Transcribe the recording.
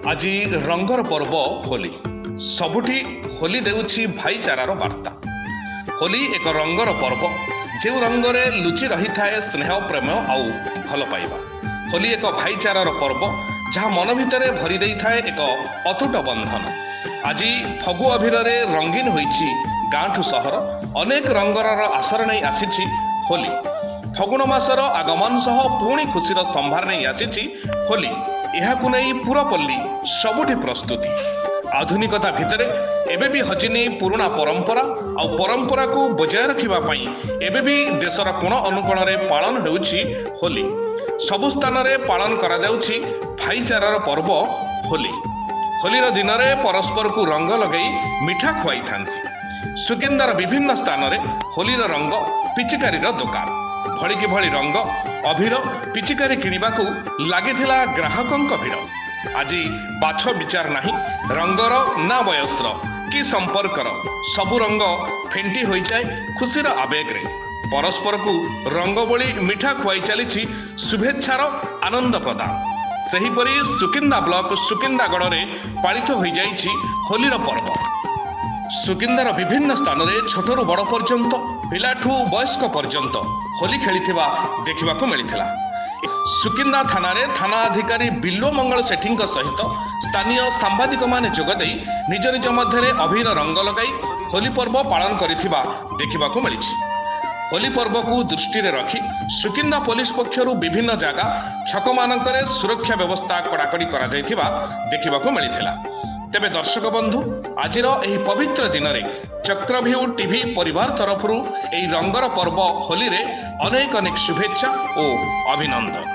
आज रंगर पर्व होली सबुठी होली देउछि भाईचारार वार्ता। होली एक रंगर पर्व जो रंगरे लुचि रही थाए स्नेह प्रेम आउ भल पाइबा। होली एक भाईचारार पर्व जहाँ मन भितर भरी देई थाए एक अतुट बंधन। आज फगु अभिर रंगीन होइछि गाँठू सहर अनेक रंगर आसर नहीं आसी होली। फगुण मासर आगमन सह पुणी खुशीर संभार नहीं आसी होली। यहाकु नहीं पुरपल्ली सबुठी प्रस्तुति। आधुनिकता भितर एबे भी हजिनी पुराना परंपरा आ परंपरा को बजाय रखिबा पई एबे भी देशर कोण अनुकोण रे पालन होउछि होली। सबु स्थान रे पालन करा जाउछि भाईचारार पर्व होली। होलीर दिन रे परस्पर को रंग लगई मिठा खुआई थांती। सुकिंदार विभिन्न स्थान रे होलीर रंग पिचिकारीर दुकान भड़ी कि भली रंग अभिर पिचिकारी किनिबाकू लागिथिला ग्राहकंक भिड़। आज बाछ विचार नहीं रंगर ना बयसर कि संपर्कर सबु रंग फेंटी हो जाए खुशीर आवेग रे। परस्पर को रंग बोली मिठा खुआई चली शुभेच्छार आनंद प्रदान। सेहीपरि सुकिंदा ब्लॉक सुकिंदागढ़ में पालित हो जाइछि होलीर पर्व। सुकिंदार विभिन्न स्थान में छोटरू बड़ पर्यंत पिलाठू वयस्क पर्यंत होली खेलिथिबा देखिबाकू मिलिथिला। सुकिंदा थाना रे थाना अधिकारी बिल्लो मंगल सेठी सहित स्थानीय सांबादिक माने जोगदे निज निज मध्य अभिर रंग लगाई होली पर्व पालन करिथिबा देखिबाकू मिलिछि। होली पर्व को दृष्टि रखी सुकिंदा पुलिस पक्षरु विभिन्न जगह छक मानकरे सुरक्षा व्यवस्था कड़ाकड़ी करा जायथिबा देखिबाकू मिलिथिला। तेबे दर्शक बंधु आजिर एही पवित्र दिन रे चक्रव्यू टीवी परिवार तरफरु एही रंगर पर्व होली रे अनेक शुभेच्छा और अभिनंदन।